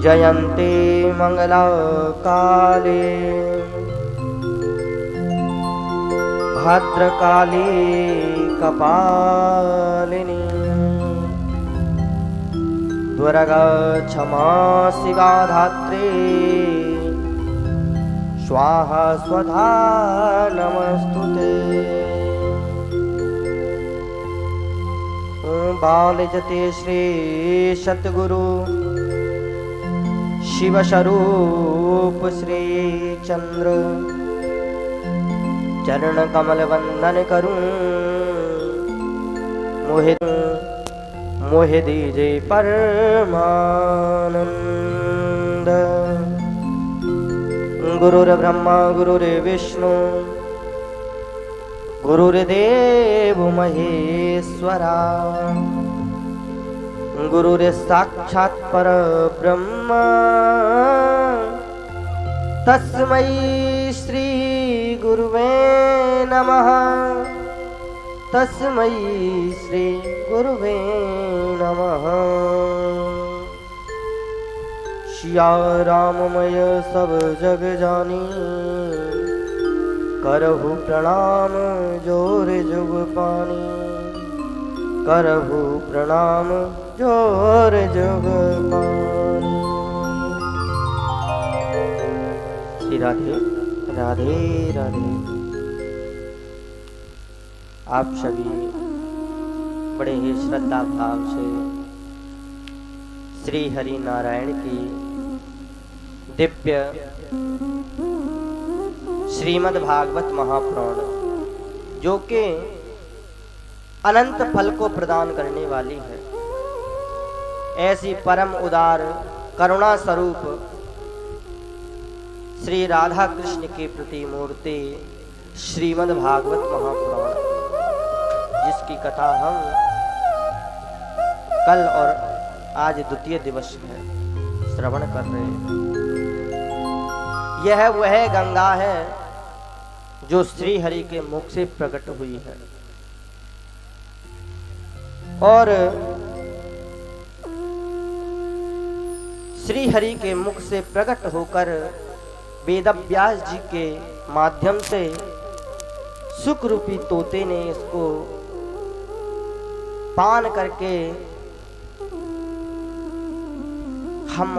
जयन्ते मंगलाकाले भद्रकाली कपालिनी दुर्गा क्षमा शिवा धात्री स्वाहा स्वधा नमस्तुते। बालजते श्री सतगुरु शिव स्वरूप श्री चंद्र चरण कमल वंदन करूं मोहे दीजे परमानंद। गुरुर्ब्रह्मा गुरुर्विष्णु गुरुर्देव महेश्वरा गुरुर्साक्षात् परब्रह्म तस्मै श्री गुरुवे नमः तस्मै श्री गुरुवे नमः। सिया राममय सब जग जानी करहु प्रणाम जोर जुग पानी करहु प्रणाम जोर जुग पानी। श्री राधे राधे राधे। आप सभी बड़े ही श्रद्धा भाव से श्री हरि नारायण की दिव्य श्रीमद् भागवत महापुराण जो कि अनंत फल को प्रदान करने वाली है, ऐसी परम उदार करुणा स्वरूप श्री राधा कृष्ण के प्रति मूर्ति श्रीमद् भागवत महापुराण जिसकी कथा हम कल और आज द्वितीय दिवस है श्रवण कर रहे हैं। यह वह गंगा है जो श्री हरि के मुख से प्रकट हुई है और श्री हरि के मुख से प्रकट होकर वेदव्यास जी के माध्यम से सुख रूपी तोते ने इसको पान करके हम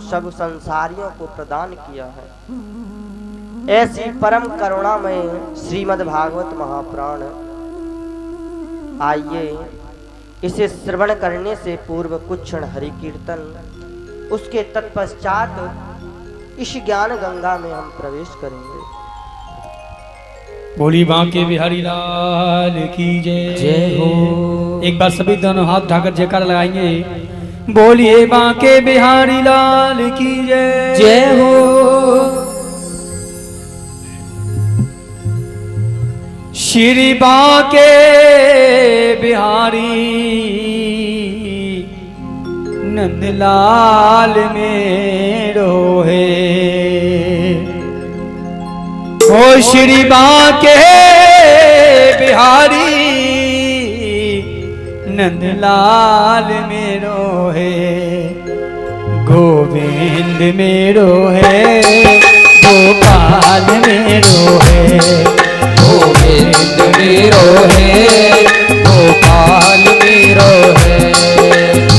सब संसारियों को प्रदान किया है। ऐसी परम करुणामय श्रीमद् भागवत महापुराण, आइए इसे श्रवण करने से पूर्व कुछ क्षण हरि कीर्तन, उसके तत्पश्चात इस ज्ञान गंगा में हम प्रवेश करेंगे। बोली बांके बिहारी लाल की जय हो। एक बार सभी दोनों हाथ उठाकर जयकार लगाएंगे। बोलिए बांके बिहारी लाल की जय हो। श्री बांके बिहारी नंदलाल मेरो है। ओ श्री बांके बिहारी नंदलाल मेरो है। गोविंद मेरो है गोपाल मेरो है। गोविंद मेरो है गोपाल मेरो है।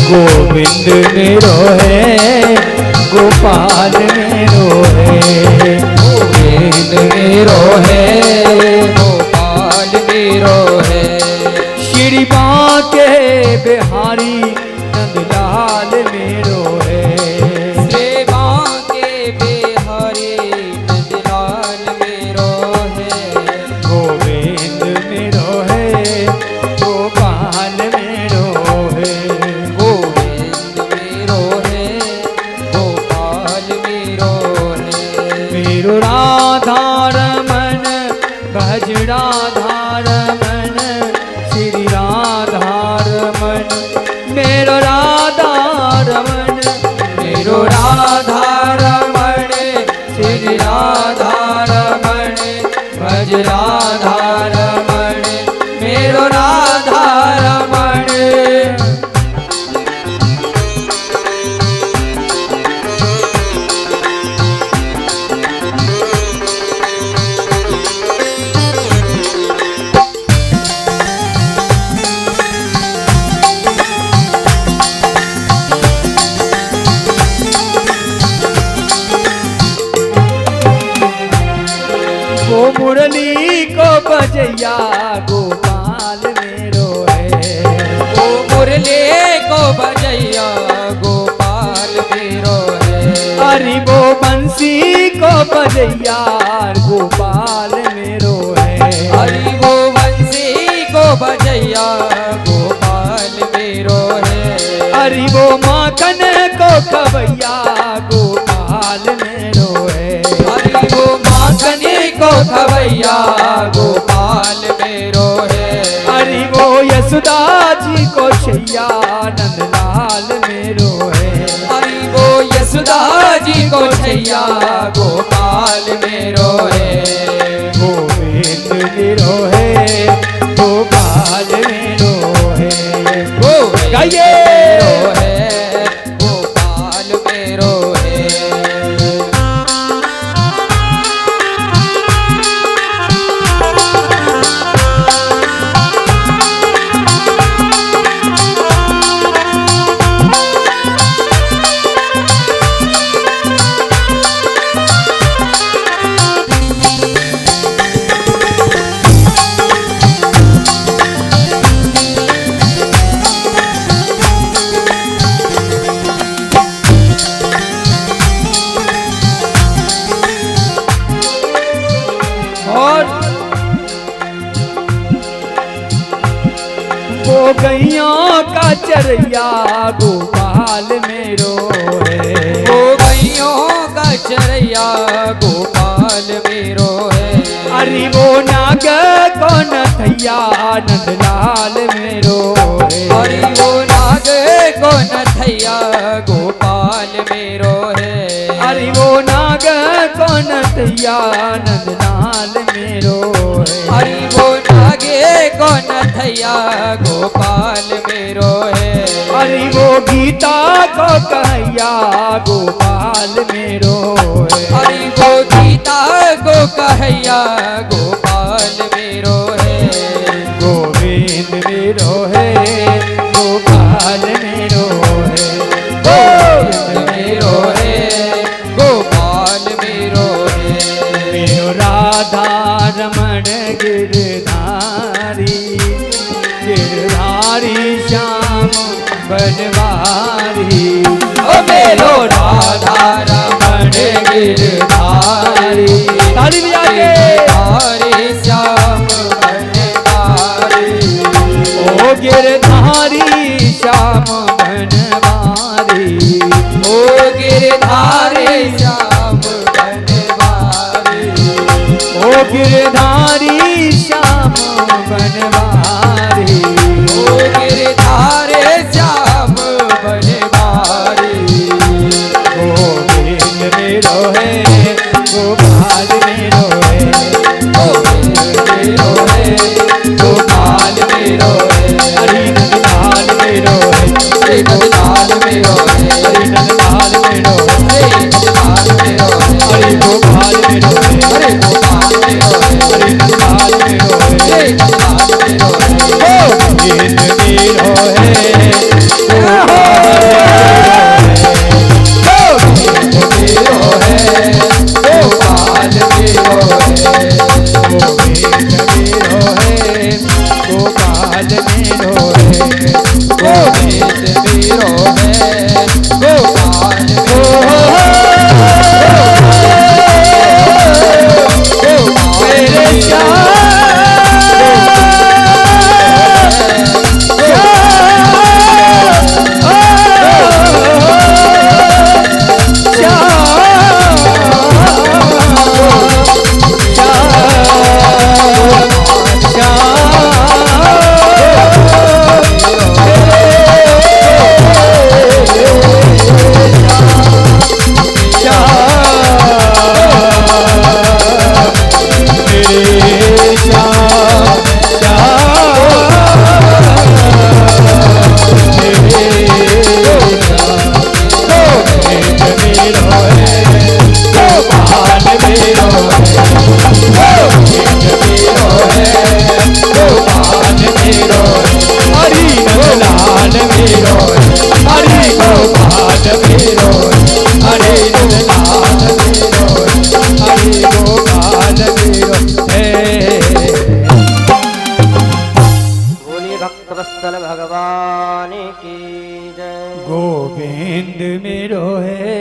गोविंद मेरो है गोपाल मेरो है। गोविंद मेरो है गोपाल मेरो है। श्री बांके बिहारी नंदलाल मेरो है। श्री बांके बिहारी नंदलाल मेरो है। गोविंद मेरो है गोपाल मेरो है। गोविंद मेरो है गोपाल मेरो है। मेरो राधा रमन भज राधा रमन। श्री राधा रमन बजैया गोपाल मेरो है। ओ मुरली को बजैया गोपाल मेरो है। अरे वो बंसी को बजैया गोपाल मेरो है। हरि वो बंसी को बजैया गोपाल मेरो है। अरे वो माखन को खवैया गोपाल मेरो है। हरि वो माखन को खवैया गोपाल मेरो है। अरे वो यशोदा जी को छैया नंदलाल मेरो है। हरि वो यशोदा जी को छैया गोपाल मेरो है। गोविंद मेरो है गोपाल मेरो है। गोविंद गाइए। मेरो है गोपाल मेरो है। और वो गैया का चरैया गोपाल मेरो है। वो गैयों का चरैया गोपाल मेरो है। अरे वो नाग को नथैया नंदलाल मेरो है। हरि वो नाग को नथैया गोपाल मेरो है। अरे वो नाग को नथैया नंदलाल मेरो है। हरि वो नागे को नथैया गोपाल मेरो है। अरे वो गीता को कहैया गोपाल मेरो है। हरि वो गीता को कहैया गोपाल मेरो है। गोविंद मेरो है गोपाल मेरो है। गोविंद मेरो है गोपाल मेरो है। मेरो राधा रमण गिरधारी गिरधारी श्याम बनवारी। ओ मेरो राधा रमण गिरधारी ताली बजा के। गिरधारी श्याम बनवारी। ओ गिरधारी श्याम बनवारी। ओ गिरधारी श्याम बनवारी। ओ गिरधारी श्याम बनवारी। ओ गिरधारी श्याम बनवारी। गोविंद मेरो है गोपाल मेरो है। गोविंद मेरो है गोपाल मेरो है। हरि नंदलाल मेरो है। श्री नंदलाल मेरो है। हरि नंदलाल मेरो है। श्री नंदलाल मेरो है। हरि गोपाल मेरो है। हरे गोपाल मेरो है। गोविंद मेरो है,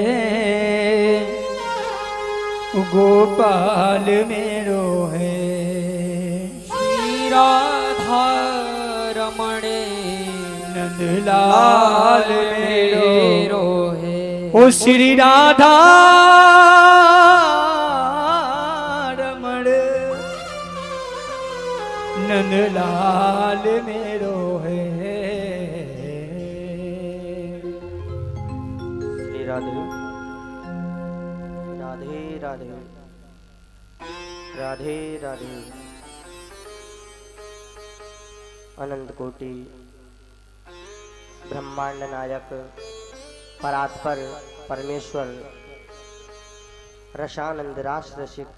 गोपाल मेरो है। श्री राधा रमणे नंदलाल मेरो है। ओ श्री राधा रमण नंदलाल मेरो है। श्री राधे राधे राधे राधे राधे। अनंत कोटि ब्रह्मांड नायक परात्पर परमेश्वर रसानंद रास रसिक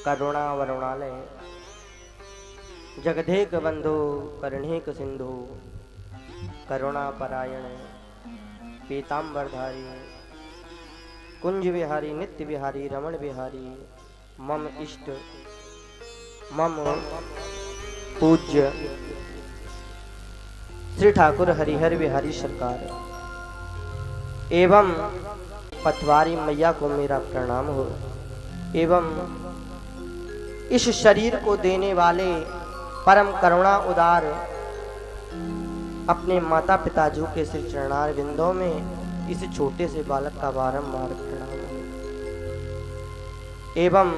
करुणा वरुणालय जगदेक बंधु करुणेक सिंधु करुणा परायण पीतांबरधारी कुंज विहारी नित्य विहारी रमण विहारी मम इष्ट मम पूज्य श्री ठाकुर हरिहर बिहारी सरकार एवं पतवारी मैया को मेरा प्रणाम हो, एवं इस शरीर को देने वाले परम करुणा उदार अपने माता पिताजू के श्री चरणार बिंदों में इस छोटे से बालक का बारंबार प्रणाम हो, एवं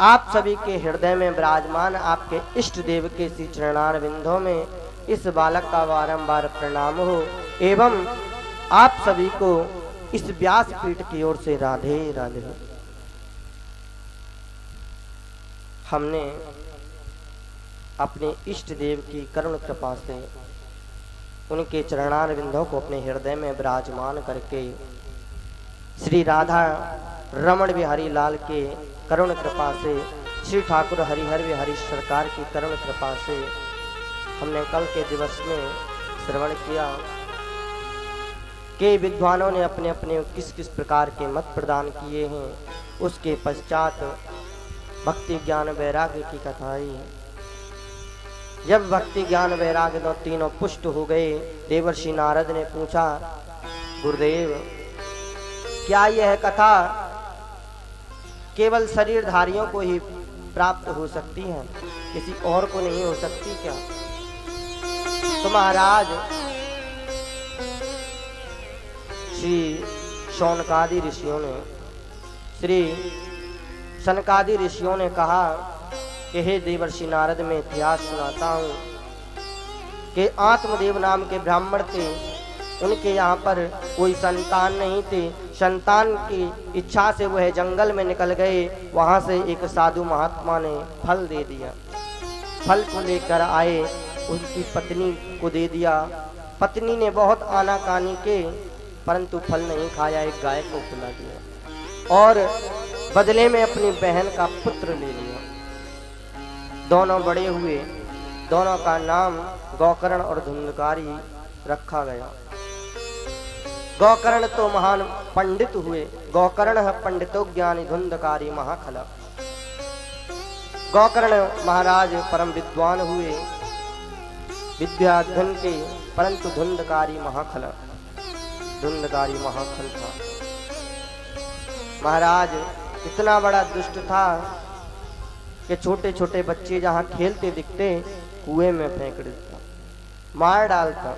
आप सभी के हृदय में विराजमान आपके इष्ट देव के श्री चरणार बिंदों में इस बालक का बारंबार प्रणाम हो, एवं आप सभी को इस व्यास पीठ की ओर से राधे राधे। हमने अपने इष्ट देव की करुण कृपा से उनके चरणार बिंदों को अपने हृदय में विराजमान करके श्री राधा रमण बिहारी लाल के करुण कृपा से श्री ठाकुर हरिहर बिहारी सरकार की करुण कृपा से हमने कल के दिवस में श्रवण किया कि विद्वानों ने अपने अपने किस किस प्रकार के मत प्रदान किए हैं। उसके पश्चात भक्ति ज्ञान वैराग्य की कथा आई। जब भक्ति ज्ञान वैराग्य दो तीनों पुष्ट हो गए, देवर्षि नारद ने पूछा, गुरुदेव क्या यह कथा केवल शरीरधारियों को ही प्राप्त हो सकती है, किसी और को नहीं हो सकती क्या? तो महाराज श्री शौनकादि ऋषियों ने श्री सनकादि ऋषियों ने कहा कि हे देवर्षि नारद, मैं इतिहास सुनाता हूँ कि आत्मदेव नाम के ब्राह्मण थे, उनके यहाँ पर कोई संतान नहीं थे। संतान की इच्छा से वह जंगल में निकल गए। वहाँ से एक साधु महात्मा ने फल दे दिया। फल को लेकर आए, उसकी पत्नी को दे दिया। पत्नी ने बहुत आनाकानी के, परंतु फल नहीं खाया, एक गाय को खिला दिया और बदले में अपनी बहन का पुत्र ले लिया। दोनों बड़े हुए, दोनों का नाम गौकर्ण और धुंधकारी रखा गया। गौकर्ण तो महान पंडित हुए। गौकर्ण पंडितो ज्ञानी धुंधकारी महाखला। गौकर्ण महाराज परम विद्वान हुए, विद्याधन के, परंतु धुंधकारी महाखला, धुंधकारी महाखल था। महाराज इतना बड़ा दुष्ट था कि छोटे छोटे बच्चे जहाँ खेलते दिखते कुएं में फेंक देता, मार डालता,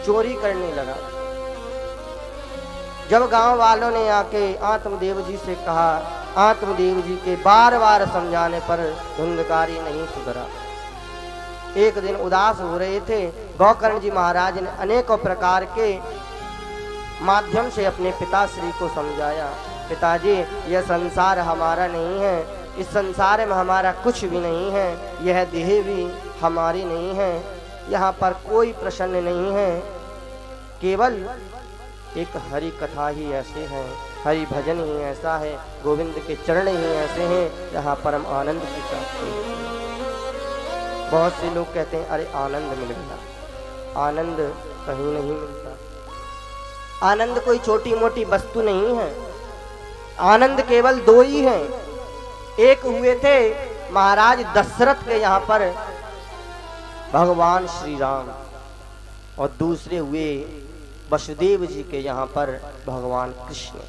चोरी करने लगा। जब गांव वालों ने आके आत्मदेव जी से कहा, आत्मदेव जी के बार बार समझाने पर धुंधकारी नहीं सुधरा। एक दिन उदास हो रहे थे, गौकर्ण जी महाराज ने अनेकों प्रकार के माध्यम से अपने पिताश्री को समझाया, पिताजी यह संसार हमारा नहीं है, इस संसार में हमारा कुछ भी नहीं है, यह देह भी हमारी नहीं है, यहाँ पर कोई प्रसन्न नहीं है, केवल एक हरि कथा ही ऐसे है, हरि भजन ही ऐसा है, गोविंद के चरण ही ऐसे हैं जहाँ परम आनंद की प्राप्ति है। बहुत से लोग कहते हैं अरे आनंद मिल गया, आनंद कहीं नहीं मिलता। आनंद कोई छोटी मोटी वस्तु नहीं है, आनंद केवल दो ही हैं। एक हुए थे महाराज दशरथ के यहाँ पर भगवान श्री राम, और दूसरे हुए वसुदेव जी के यहाँ पर भगवान कृष्ण,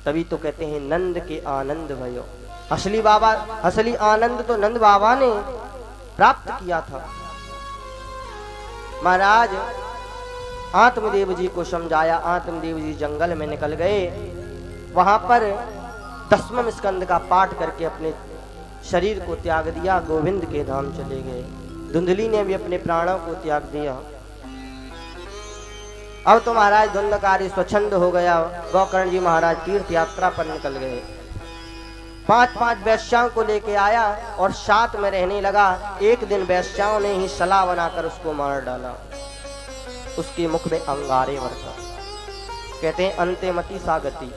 तभी तो कहते हैं नंद के आनंद भयो। असली आनंद तो नंद बाबा ने प्राप्त किया था। महाराज आत्मदेव जी को समझाया, आत्मदेव जी जंगल में निकल गए, वहां पर 10वें स्कंद का पाठ करके अपने शरीर को त्याग दिया, गोविंद के धाम चले गए। धुंधली ने भी अपने प्राणों को त्याग दिया। अब तो महाराज धुंधकारी स्वच्छंद हो गया। गोकर्ण जी महाराज तीर्थ यात्रा पर निकल गए। 5-5 वैश्याओं को लेके आया और साथ में रहने लगा। एक दिन वैश्याओं ने ही सलाह बनाकर उसको मार डाला। उसके मुख में अंगारे बरसा। कहते हैं अंते मति सा गति,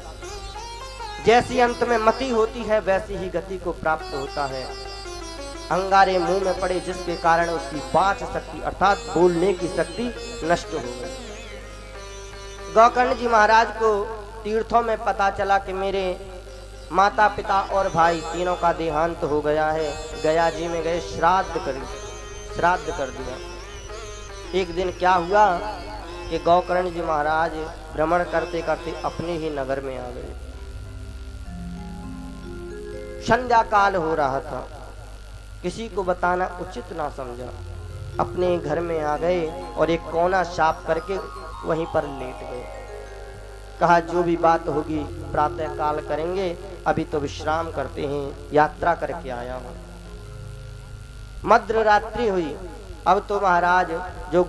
जैसी अंत में मति होती है वैसी ही गति को प्राप्त होता है। अंगारे मुंह में पड़े, जिसके कारण उसकी वाच शक्ति अर्थात बोलने की शक्ति नष्ट हो गई। गोकर्ण जी महाराज को तीर्थों में पता चला कि मेरे माता पिता और भाई तीनों का देहांत हो गया है। गया जी में गए, श्राद्ध कर दिया। एक दिन क्या हुआ कि गोकर्ण जी महाराज भ्रमण करते करते अपने ही नगर में आ गए। संध्या काल हो रहा था, किसी को बताना उचित ना समझा। अपने घर में आ गए और एक कोना साफ करके वहीं पर लेट गए। कहा जो भी बात होगी प्रातः काल करेंगे, अभी तो विश्राम करते हैं, यात्रा करके आया हूं। मध्य रात्रि हुई। अब तो महाराज जो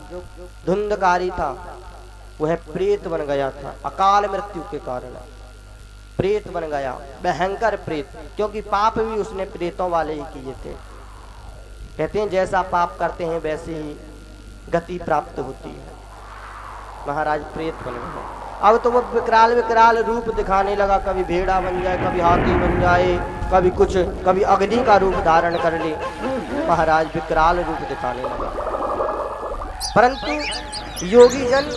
धुंधकारी था वह प्रेत बन गया था। अकाल मृत्यु के कारण प्रेत बन गया, भयंकर प्रेत, क्योंकि पाप भी उसने प्रेतों वाले ही किए थे। कहते हैं जैसा पाप करते हैं वैसे ही गति प्राप्त होती है। महाराज प्रेत बन गया। अब तो वो विकराल रूप दिखाने लगा, कभी भेड़ा बन जाए, कभी हाथी बन जाए, कभी कुछ, कभी अग्नि का रूप धारण कर ले। महाराज विकराल रूप दिखाने लगा। परंतु योगी जन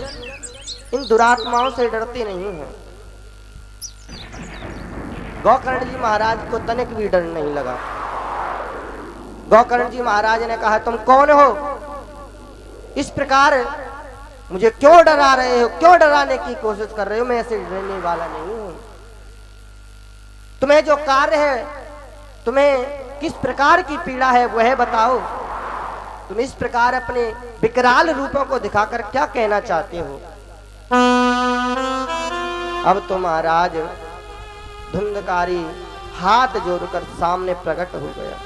इन दुरात्माओं से डरते नहीं हैं। गोकर्ण जी महाराज को तनिक भी डर नहीं लगा। गोकर्ण जी महाराज ने कहा तुम कौन हो, इस प्रकार मुझे क्यों डरा रहे हो, क्यों डराने की कोशिश कर रहे हो? मैं ऐसे डरने वाला नहीं हूं। तुम्हें जो कार्य है, तुम्हें किस प्रकार की पीड़ा है वह बताओ। तुम इस प्रकार अपने विकराल रूपों को दिखाकर क्या कहना चाहते हो? अब तो महाराज धुंधकारी हाथ जोड़कर सामने प्रकट हो गया।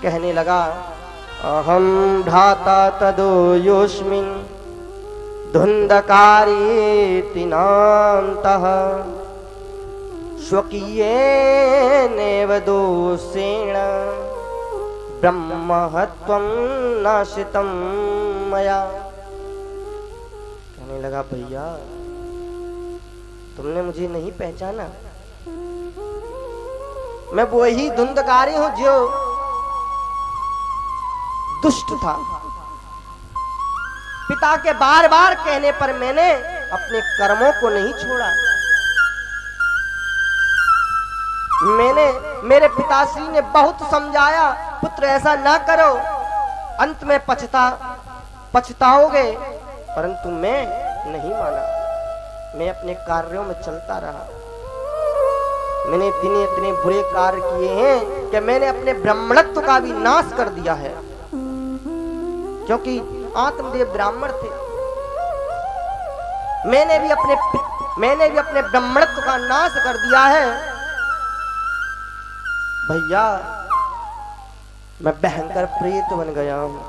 कहने लगा अहम भ्राता तदो योस्मिन् धुंधकारी नामतः स्वकीयेनेव दोषेण ब्रह्महत्वं नाशितं मया। कहने लगा भैया तुमने मुझे नहीं पहचाना, मैं वही धुंधकारी हूं जो दुष्ट था। पिता के बार बार कहने पर मैंने अपने कर्मों को नहीं छोड़ा। मेरे पिताश्री ने बहुत समझाया, पुत्र ऐसा ना करो, अंत में पछताओगे, परंतु मैं नहीं माना। मैं अपने कार्यों में चलता रहा। मैंने इतने बुरे कार्य किए हैं कि मैंने अपने ब्राह्मणत्व का भी नाश कर दिया है, क्योंकि आत्मदेव ब्राह्मण थे। मैंने भी अपने ब्राह्मणत्व का नाश कर दिया है। भैया मैं भयंकर प्रेत बन गया हूं।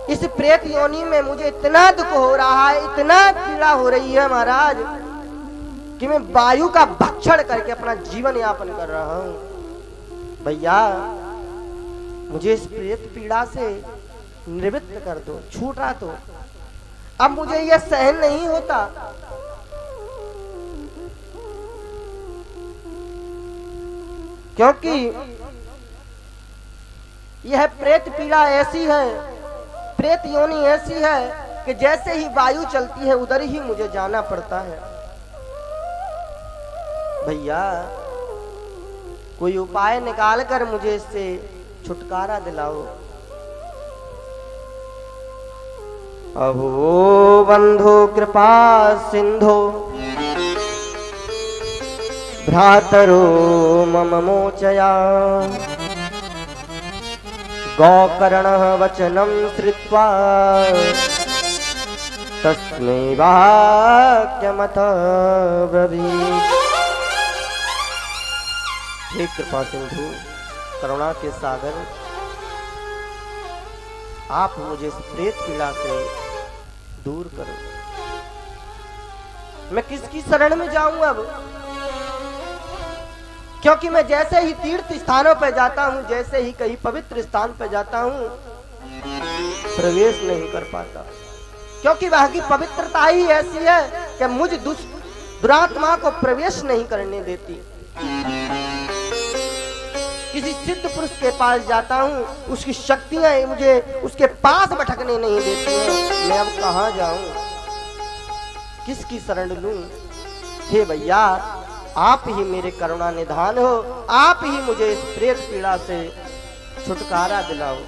इस प्रेत योनि में मुझे इतना दुख हो रहा है, इतना पीड़ा हो रही है महाराज, कि मैं वायु का भक्षण करके अपना जीवन यापन कर रहा हूं। भैया मुझे इस प्रेत पीड़ा से निवृत्त कर दो, छूटा दो। अब मुझे यह सहन नहीं होता। क्योंकि यह प्रेत पीड़ा ऐसी है, प्रेत योनि ऐसी है कि जैसे ही वायु चलती है उधर ही मुझे जाना पड़ता है। भैया कोई उपाय निकाल कर मुझे इससे छुटकारा दिलाओ। अहो बंधो कृपा सिंधो भ्रातरो मम मोचया गोकर्णः वचनं श्रुत्वा तस्मै वाक्यमथ ब्रवीत्। हे कृपा सिंधु, करुणा के सागर, आप मुझे इस प्रेत पीड़ा से दूर करो। मैं किसकी शरण में जाऊं अब? क्योंकि मैं जैसे ही तीर्थ स्थानों पर जाता हूं, जैसे ही कहीं पवित्र स्थान पर जाता हूं, प्रवेश नहीं कर पाता। क्योंकि वहां की पवित्रता ही ऐसी है कि मुझ दुरात्मा को प्रवेश नहीं करने देती। किसी सिद्ध पुरुष के पास जाता हूं, उसकी शक्तियां मुझे उसके पास भटकने नहीं देती हैं। मैं अब कहां जाऊं, किसकी शरण लूं? हे भैया, आप ही मेरे करुणा निधान हो, आप ही मुझे इस प्रेत पीड़ा से छुटकारा दिलाओ।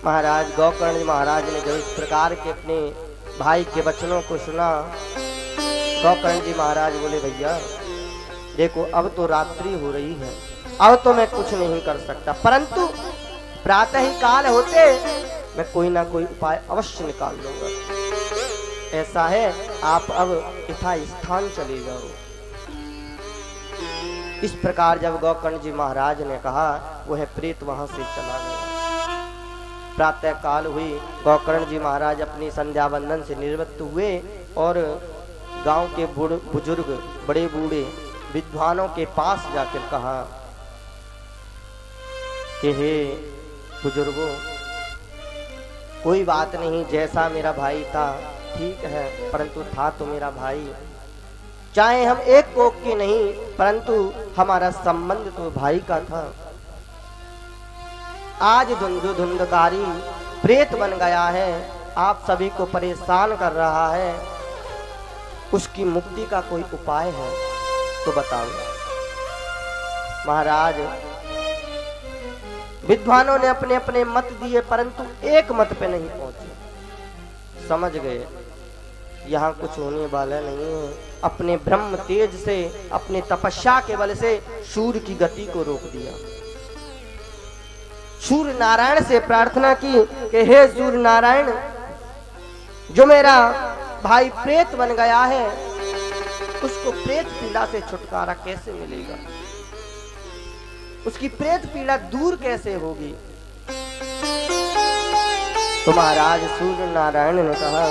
महाराज गोकर्ण महाराज ने जब इस प्रकार के अपने भाई के वचनों को सुना, गोकर्ण जी महाराज बोले, भैया देखो, अब तो रात्रि हो रही है, अब तो मैं कुछ नहीं कर सकता, परंतु प्रातः ही काल होते मैं कोई ना कोई उपाय अवश्य निकाल लूंगा। ऐसा है, आप अब यथा स्थान चले जाओ। इस प्रकार जब गोकर्ण जी महाराज ने कहा, वह प्रेत वहां से चला गया। प्रातः काल हुई, गोकर्ण जी महाराज अपनी संध्या वंदन से निवृत्त हुए और गांव के बुजुर्ग, बड़े बूढ़े विद्वानों के पास जाकर कहा कि हे बुजुर्गों, कोई बात नहीं, जैसा मेरा भाई था ठीक है, परंतु था तो मेरा भाई। चाहे हम एक कोख के नहीं, परंतु हमारा संबंध तो भाई का था। आज जो धुंधकारी प्रेत बन गया है, आप सभी को परेशान कर रहा है, उसकी मुक्ति का कोई उपाय है तो बताओ। महाराज विद्वानों ने अपने अपने मत दिए, परंतु एक मत पे नहीं पहुंचे। समझ गए यहाँ कुछ होने वाला नहीं है। अपने ब्रह्म तेज से, अपने तपस्या के बल से सूर्य की गति को रोक दिया। सूर्य नारायण से प्रार्थना की कि हे सूर्य नारायण, जो मेरा भाई प्रेत बन गया है, उसको प्रेत पीड़ा से छुटकारा कैसे मिलेगा, उसकी प्रेत पीड़ा दूर कैसे होगी? तो महाराज सूर्य नारायण ने कहा,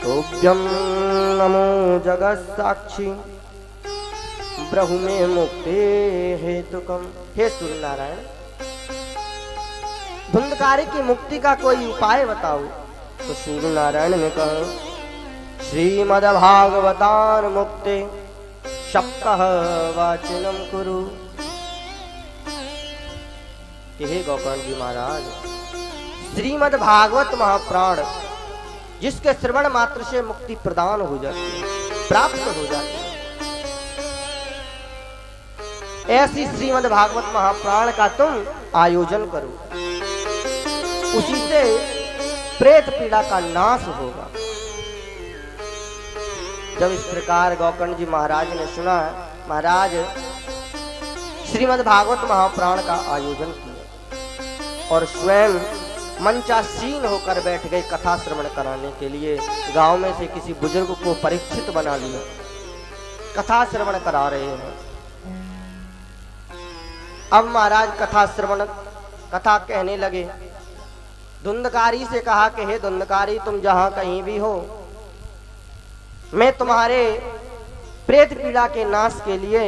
तोभ्यं नमो जगत साक्षी ब्रह्मे मुक्ते हेतुकम। हे सूर्य नारायण, धुंधकारी की मुक्ति का कोई उपाय बताओ। तो सूर्य नारायण ने कहा, श्रीमद्भागवतान मुक्ते शक्तः वाचनम कुरु। हे गोकर्ण जी महाराज, श्रीमद् भागवत महाप्राण, जिसके श्रवण मात्र से मुक्ति प्रदान हो जाती है, प्राप्त हो जाती है, ऐसी श्रीमद् भागवत महाप्राण का तुम आयोजन करो, उसी से प्रेत पीड़ा का नाश होगा। जब इस प्रकार गोकर्ण जी महाराज ने सुना, महाराज श्रीमद् भागवत महाप्राण का आयोजन किया और स्वयं मंचासीन होकर बैठ गए कथा श्रवण कराने के लिए। गांव में से किसी बुजुर्ग को परीक्षित बना लिया, कथा श्रवण करा रहे हैं। अब महाराज कथा कहने लगे। धुंधकारी से कहा कि हे धुंधकारी, तुम जहां कहीं भी हो, मैं तुम्हारे प्रेत पीड़ा के नाश के लिए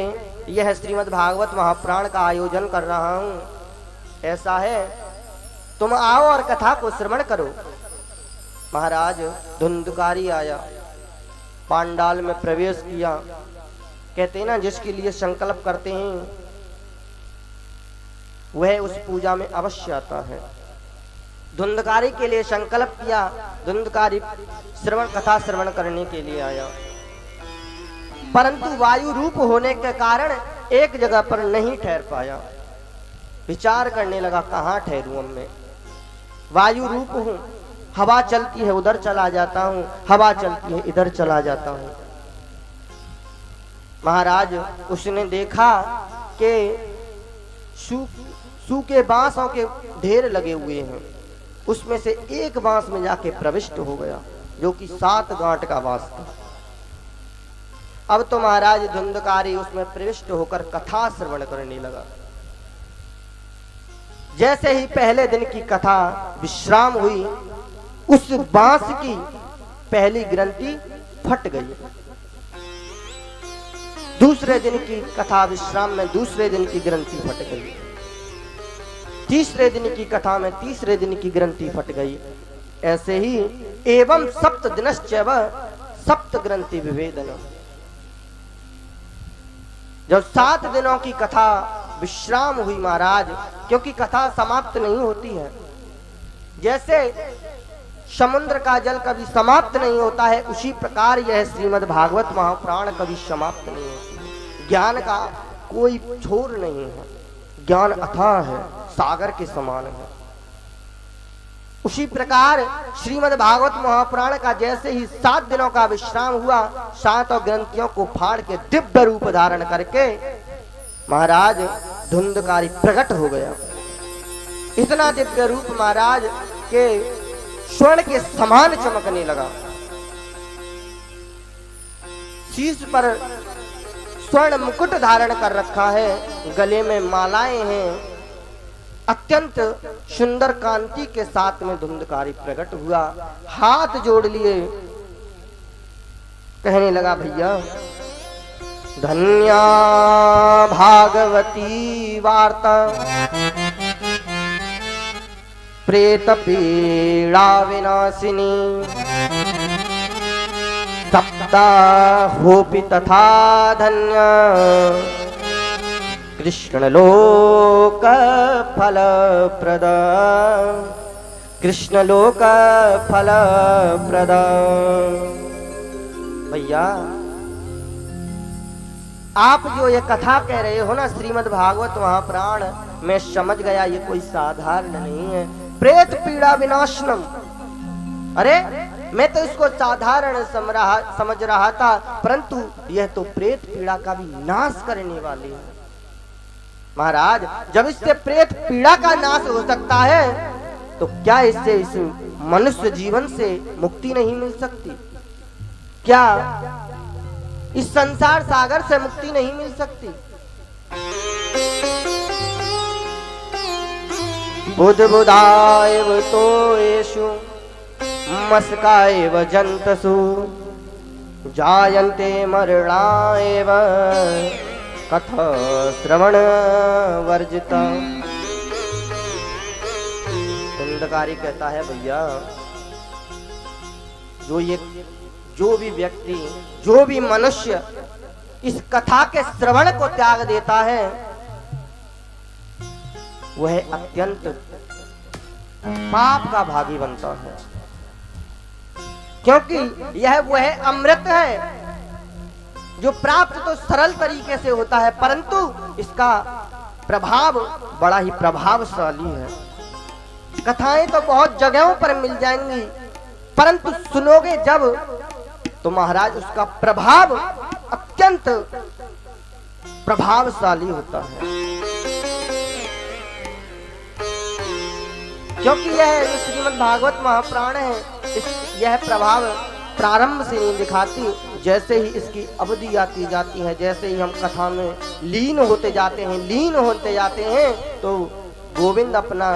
यह श्रीमद् भागवत महाप्राण का आयोजन कर रहा हूं। ऐसा है, तुम आओ और कथा को श्रवण करो। महाराज धुंधकारी आया, पांडाल में प्रवेश किया। कहते हैं ना, जिसके लिए संकल्प करते हैं वह उस पूजा में अवश्य आता है। धुंधकारी के लिए संकल्प किया, धुंधकारी कथा श्रवण करने के लिए आया, परंतु वायु रूप होने के कारण एक जगह पर नहीं ठहर पाया। विचार करने लगा, कहाँ ठहरूं अब मैं। वायु रूप हूँ, हवा चलती है उधर चला जाता हूँ, हवा चलती है इधर चला जाता हूँ। महाराज उसने देखा कि सूखे बांसों के ढेर लगे हुए हैं, उसमें से एक बांस में जाके प्रविष्ट हो गया जो कि 7 गांठ का बांस था। अब तो महाराज धुंधकारी उसमें प्रविष्ट होकर कथा श्रवण करने लगा। जैसे ही पहले दिन की कथा विश्राम हुई, उस बांस की पहली ग्रंथि फट गई। दूसरे दिन की कथा विश्राम में दूसरे दिन की ग्रंथि फट गई। तीसरे दिन की कथा में तीसरे दिन की ग्रंथि फट गई। ऐसे ही एवं सप्त दिनश्चैव सप्त ग्रंथि विभेदन। जब 7 दिनों की कथा विश्राम हुई महाराज, क्योंकि कथा समाप्त नहीं होती है, जैसे समुद्र का जल कभी समाप्त नहीं होता है, उसी प्रकार यह श्रीमद् भागवत महापुराण कभी समाप्त नहीं होती। ज्ञान का कोई छोर नहीं है, ज्ञान अथाह है, सागर के समान है। उसी प्रकार श्रीमद् भागवत महापुराण का जैसे ही 7 दिनों का विश्राम हुआ, 7 ग्रंथियों को फाड़ के दिव्य रूप धारण करके महाराज धुंधकारी प्रकट हो गया। इतना दिव्य रूप महाराज के स्वर्ण के समान चमकने लगा। शीश पर स्वर्ण मुकुट धारण कर रखा है, गले में मालाएं हैं। अत्यंत सुंदर कांति के साथ में धुंधकारी प्रकट हुआ, हाथ जोड़ लिए, कहने लगा भैया धन्या भागवती वार्ता प्रेत पीड़ा विनाशिनी सप्ता होपि तथा धन्य कृष्ण लोक फल प्रद कृष्ण लोक फल प्रद। भैया आप जो ये कथा कह रहे हो ना श्रीमद् भागवत महापुराण, मैं समझ गया ये कोई साधारण नहीं है। प्रेत पीड़ा विनाशनम, अरे मैं तो इसको साधारण समझ रहा था, परंतु यह तो प्रेत पीड़ा का भी नाश करने वाली है। महाराज जब इससे प्रेत पीड़ा का नाश हो सकता है, तो क्या इससे इस मनुष्य जीवन से मुक्ति नहीं मिल सकती? क्या इस संसार सागर से मुक्ति नहीं मिल सकती? बुध बुधाएव तो येषु मस्काएव जंतसु जायन्ते मरणाएव कथा श्रवण वर्जिता। धुंधकारी कहता है भैया जो भी व्यक्ति, जो भी मनुष्य इस कथा के श्रवण को त्याग देता है, वह अत्यंत पाप का भागी बनता है, क्योंकि यह वह अमृत है जो प्राप्त तो सरल तरीके से होता है, परंतु इसका प्रभाव बड़ा ही प्रभावशाली है। कथाएं तो बहुत जगहों पर मिल जाएंगी, परंतु सुनोगे जब तो महाराज उसका प्रभाव अत्यंत प्रभावशाली होता है, क्योंकि यह श्रीमद् भागवत महापुराण है। यह प्रभाव प्रारंभ से नहीं दिखाती, जैसे ही इसकी अवधि आती जाती है, जैसे ही हम कथा में लीन होते जाते हैं तो गोविंद अपना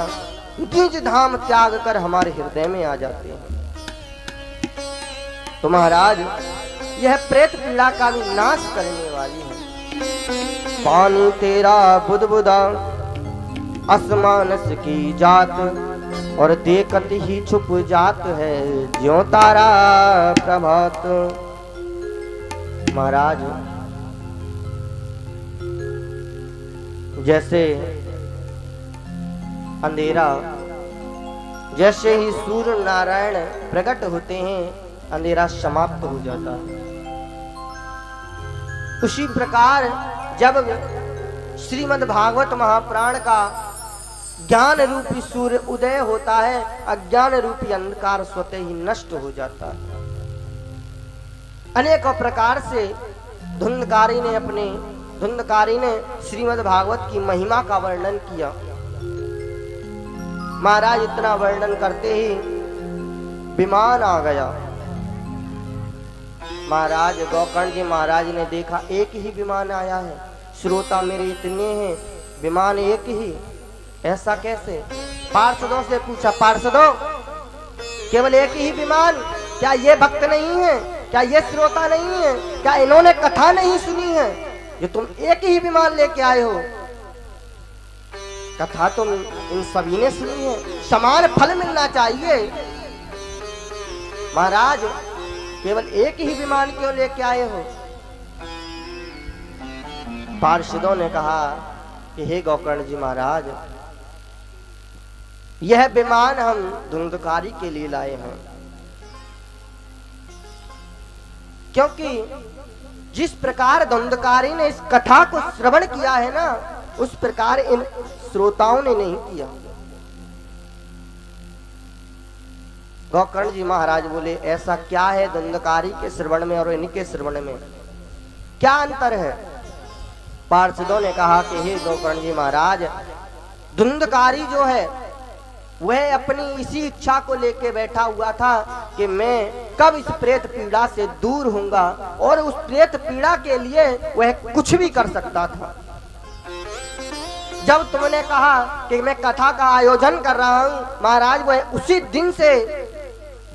निज धाम त्याग कर हमारे हृदय में आ जाते हैं। तो महाराज यह प्रेत पीड़ा का भी नाश करने वाली है। पानी तेरा बुदबुदा असमानस की जात, और देखत ही छुप जात है ज्यों तारा प्रभात। महाराज जैसे अंधेरा, जैसे ही सूर्य नारायण प्रकट होते हैं अंधेरा समाप्त हो जाता है, उसी प्रकार जब श्रीमद् भागवत महापुराण का ज्ञान रूपी सूर्य उदय होता है, अज्ञान रूपी अंधकार स्वतः ही नष्ट हो जाता है। अनेकों प्रकार से धुंधकारी ने श्रीमद् भागवत की महिमा का वर्णन किया। महाराज इतना वर्णन करते ही विमान आ गया। महाराज गोकर्ण जी महाराज ने देखा एक ही विमान आया है, श्रोता मेरे इतने हैं, विमान एक ही, ऐसा कैसे? पार्षदों से पूछा, पार्षदों केवल एक ही विमान, क्या ये भक्त नहीं है? क्या ये श्रोता नहीं है? क्या इन्होंने कथा नहीं सुनी है जो तुम एक ही विमान लेके आए हो? कथा तुम इन सभी ने सुनी है, समान फल मिलना चाहिए। महाराज केवल एक ही विमान क्यों लेके आए हो? पार्षदों ने कहा कि हे गोकर्ण जी महाराज, यह विमान हम धुंधकारी के लिए लाए हैं, क्योंकि जिस प्रकार धुंधकारी ने इस कथा को श्रवण किया है ना, उस प्रकार इन श्रोताओं ने नहीं किया। गोकर्ण जी महाराज बोले, ऐसा क्या है धुंधकारी के श्रवण में और इनके श्रवण में, क्या अंतर है? पार्षदों ने कहा कि हे गोकर्ण जी महाराज, धुंधकारी जो है वह अपनी इसी इच्छा को लेके बैठा हुआ था कि मैं कब इस प्रेत पीड़ा से दूर होऊंगा, और उस प्रेत पीड़ा के लिए वह कुछ भी कर सकता था। जब तुमने कहा कि मैं कथा का आयोजन कर रहा हूं, महाराज वह उसी दिन से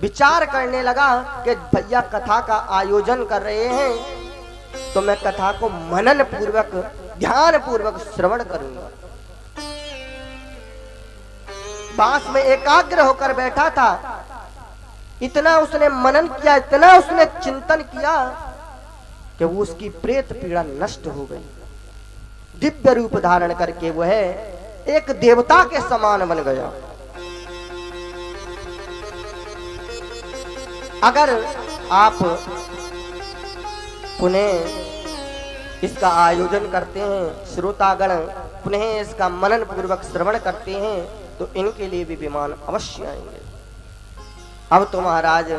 विचार करने लगा कि भैया कथा का आयोजन कर रहे हैं तो मैं कथा को मनन पूर्वक, ध्यान पूर्वक श्रवण करूंगा। बांस में एकाग्र होकर बैठा था, इतना उसने मनन किया, इतना उसने चिंतन किया कि वो उसकी प्रेत पीड़ा नष्ट हो गई। दिव्य रूप धारण करके वह एक देवता के समान बन गया। अगर आप पुनः इसका आयोजन करते हैं, श्रोतागण पुनः इसका मनन पूर्वक श्रवण करते हैं, तो इनके लिए भी विमान अवश्य आएंगे। अब तो महाराज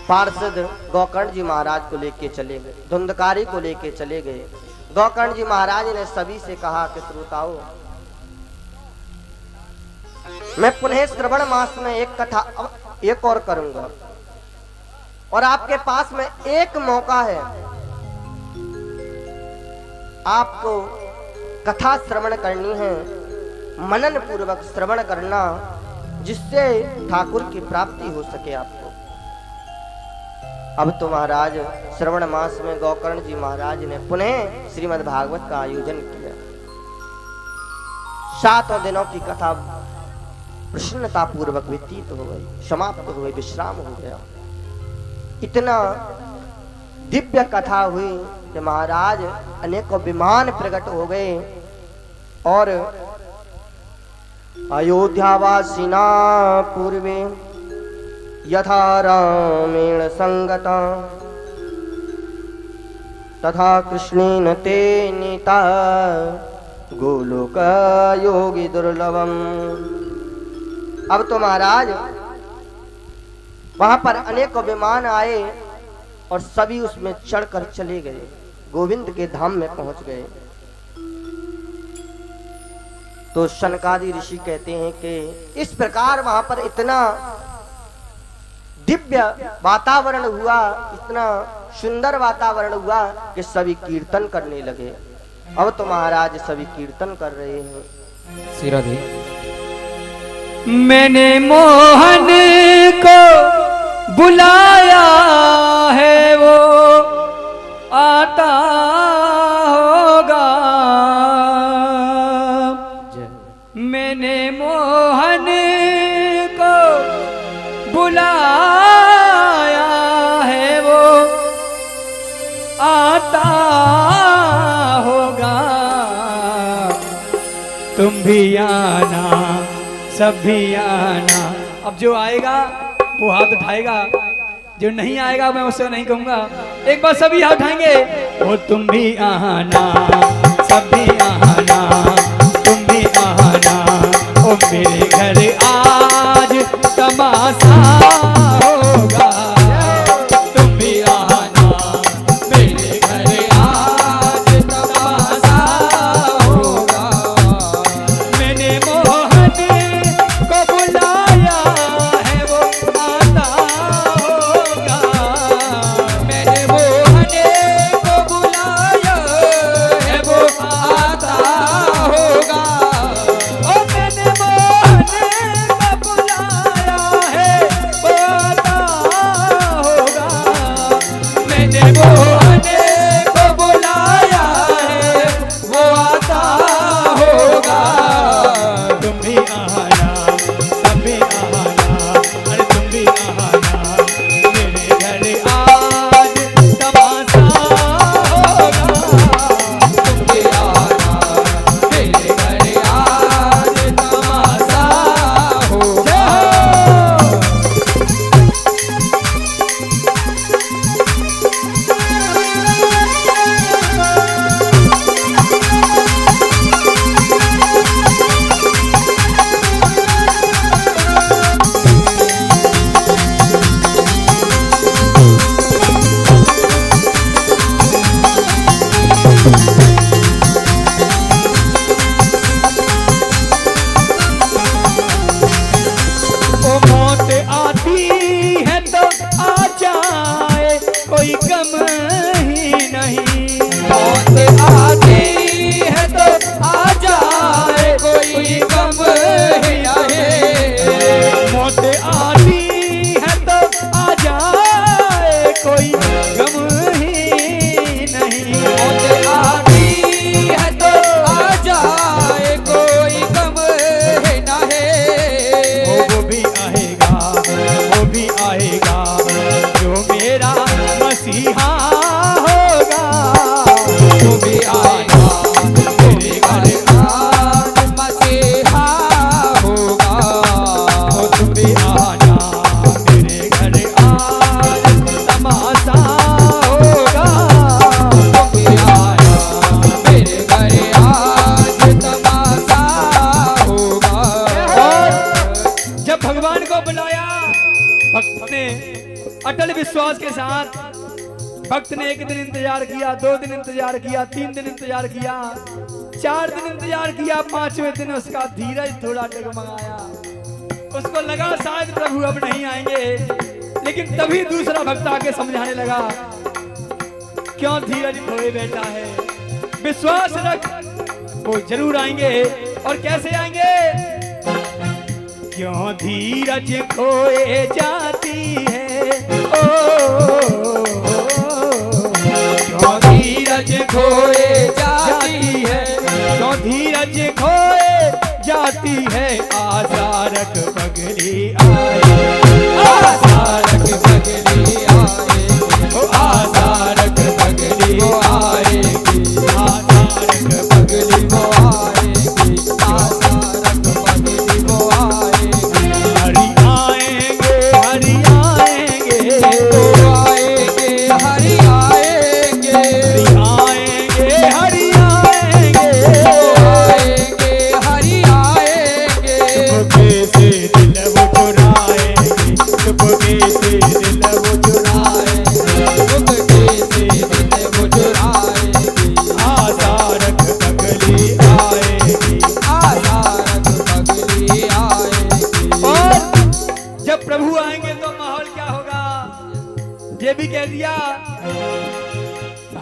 पार्षद गोकर्ण जी महाराज को लेके चले गए, धुंधकारी को लेके चले गए। गोकर्ण जी महाराज ने सभी से कहा कि श्रोताओं, मैं पुनः श्रवण मास में एक कथा एक और करूंगा, और आपके पास में एक मौका है, आपको कथा श्रवण करनी है, मनन पूर्वक श्रवण करना, जिससे ठाकुर की प्राप्ति हो सके आपको। अब तो महाराज श्रवण मास में गोकर्ण जी महाराज ने पुनः श्रीमद् भागवत का आयोजन किया। 7 दिनों की कथा प्रसन्नता पूर्वक व्यतीत हो गई, समाप्त हो गई, विश्राम हो गया। इतना दिव्य कथा हुई कि महाराज अनेकों विमान प्रकट हो गए, और अयोध्यावासिना पूर्वे यथा रामेण संगता तथा कृष्णेन ते नीता गोलोक योगी दुर्लभम। अब तो महाराज वहां पर अनेकों विमान आए और सभी उसमें चढ़कर चले गए, गोविंद के धाम में पहुंच गए। तो शनकादि ऋषि कहते हैं कि इस प्रकार वहां पर इतना दिव्य वातावरण हुआ, इतना सुंदर वातावरण हुआ कि सभी कीर्तन करने लगे। अब तो महाराज सभी कीर्तन कर रहे हैं। सिराधे मैंने मोहन को बुलाया है, वो आता होगा। मैंने मोहन को बुलाया है, वो आता होगा। तुम भी आना, सब भी आना। अब जो आएगा वो हाथ उठाएगा, जो नहीं आएगा मैं उससे नहीं कहूंगा। एक बार सभी हाथ उठाएंगे, वो तुम भी आना, सब भी आना, तुम भी आना। ओ मेरे घर आज तमाशा होगा, तुम भी आना मेरे घर आज तमाशा होगा। मैंने मोहन को बुलाया है वो आता होगा, मैंने मोहन को बुलाया है वो आता होगा। ओ मैंने मोहन को बुलाया है वो आता होगा, मैंने मोहन को बुलाया है वो आता होगा। तुम भी आना सब भी आना, अरे तुम भी आना मेरे घर आज तमाशा होगा। तुम भी आना मेरे घर आज तमाशा होगा। ओ मौत आती है तो आ जाए कोई गम ही नहीं, मौत आती है तो आ जाए कोई गम ही नहीं। मौत आती है तो आ जाए कोई गम ही नहीं। मौत आती है तो आ जाए कोई गम ही नहीं। वो भी आएगा, वो भी आएगा जो मेरा मसीहा होगा। तू भी आएगा मेरे घर आज मसीहा होगा। ओ तुम भी आना मेरे घर आज तमाशा होगा। तुम भी आना मेरे घर आज तमाशा होगा। जब भगवान को बुलाया भक्त ने अटल विश्वास के साथ, भक्त ने 1 दिन इंतजार किया, 2 दिन इंतजार किया, 3 दिन इंतजार किया, 4 दिन इंतजार किया, 5वें दिन उसका धीरज थोड़ा डगमगाया। उसको लगा शायद प्रभु अब नहीं आएंगे, लेकिन तभी दूसरा भक्त आके समझाने लगा, क्यों धीरज खोए बैठा है, विश्वास रख वो जरूर आएंगे। और कैसे आएंगे? क्यों धीरज खोए जाती है ओ, क्यों धीरज खोए जाती है, क्यों धीरज खोए जाती है। आशा रख पगली आए, आशा रख पगली आएगी, ओ आशा रख पगली वो आएगी, आशा रख पगली वो आएगी, आशा रख पगली वो आएगी। हरि आएंगे, हरि आएंगे, वो आएंगे, हरि आएंगे, हरि आएंगे, हरि आएंगे, वो आएंगे, हरि आएंगे। चुपके से दिल वो चुराएंगे, चुपके से दिल वो चुराएंगे, चुपके से दिल वो चुराएगी, आशा रख पगली आएगी। आशा रख पगली आएगी। और जब प्रभु आएंगे तो माहौल क्या होगा? ये भी कह दिया,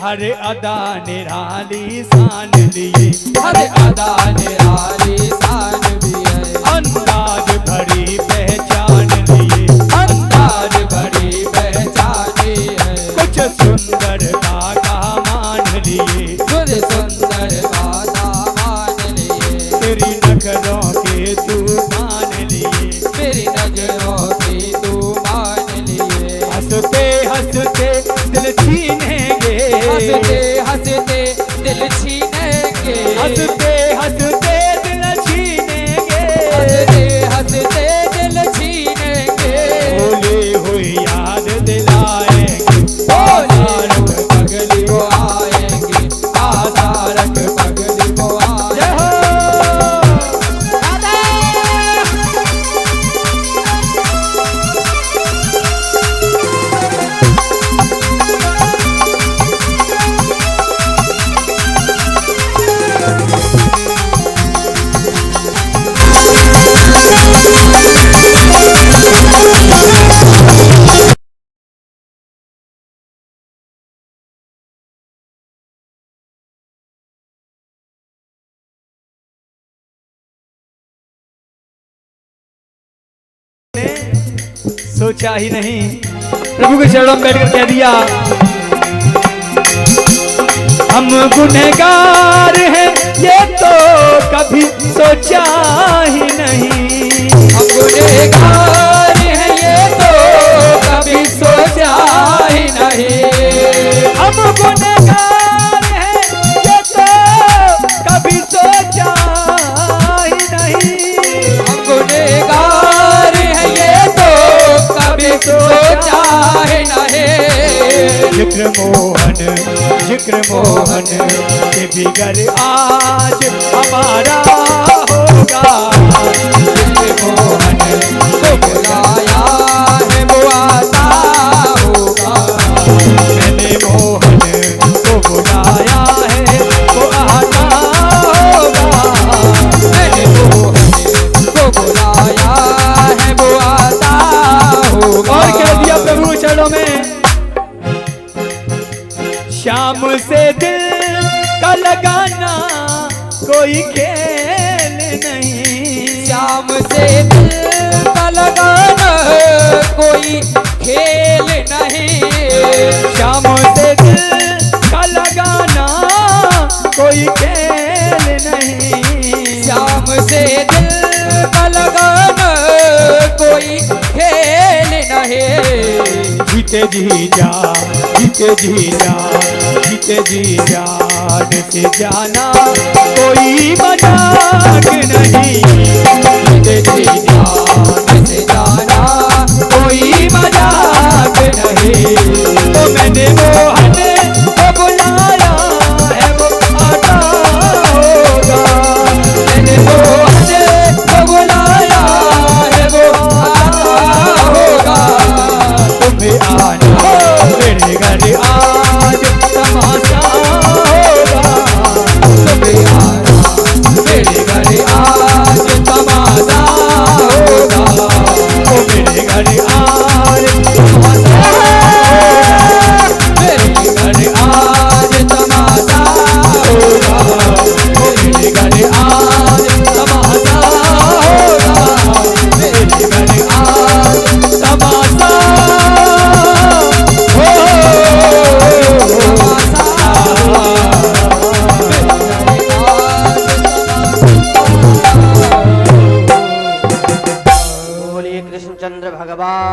हर अदा निराली शान लिए, हर अदा निराली शान भी है, अंदाज भरी पहचान लिए, अंदाज भरी पहचानी है। कुछ सुंदरता का मान लिए, खुद सुंदर गाना मान लिए, तेरी नखरों के तूफान लिए, मेरी नजरों की तू मान लिए। हंसते हंसते दिल छीनेंगे, हंसते हंसते दिल छीनेंगे, हंसते हंसते दिल छीनेंगे, हंसते हंसते दिल छीनेंगे। भूली हुई याद दिलाएंगे, बोले रख पगली वो आएंगी, आशा रख पगली वो आएंगी। जय हो। सोचा ही नहीं। प्रभु के चरणों में बैठकर कह दिया, हम गुनहगार हैं ये तो कभी सोचा ही नहीं। हम गुनहगार हैं ये तो कभी सोचा ही नहीं। हम गुनहगार हैं ये तो कभी सोचा ही नहीं। हम गुनहगार हैं ये तो कभी सोचा ही नहीं। जिक्र मोहन के बिगर आज हमारा होगा। जिक्र मोहन को बुलाया है वो आता होगा। मैंने मोहन को बुलाया है वो आता होगा। मैंने मोहन को बुलाया है वो आता होगा। और कह दिया प्रभु चरणों में, शाम से दिल का लगाना कोई खेल नहीं। शाम से दिल का लगाना कोई खेल नहीं। शाम से दिल का लगाना कोई खेल नहीं। शाम से दिल का लगाना कोई खेल नहीं। जीते जी जा, जीते जी जा, जीते जी जान से जाना कोई मजाक नहीं। जीते जी जान से जाना कोई मजाक नहीं। तो मैंने मोहन को बुलाया है वो आता होगा। मैंने मोहन को बुलाया है वो आता होगा। तुम्हें आना मेरे घर आज तमाशा होगा। तुम्हें आना मेरे घर आज तमाशा होगा। ओ मेरे घर आज तमाशा होगा। मेरे घर आज तमाशा होगा। ओ मेरे घर आज तमाशा होगा। मेरे घर आज तमाशा बोलिए कृष्णचंद्र भगवान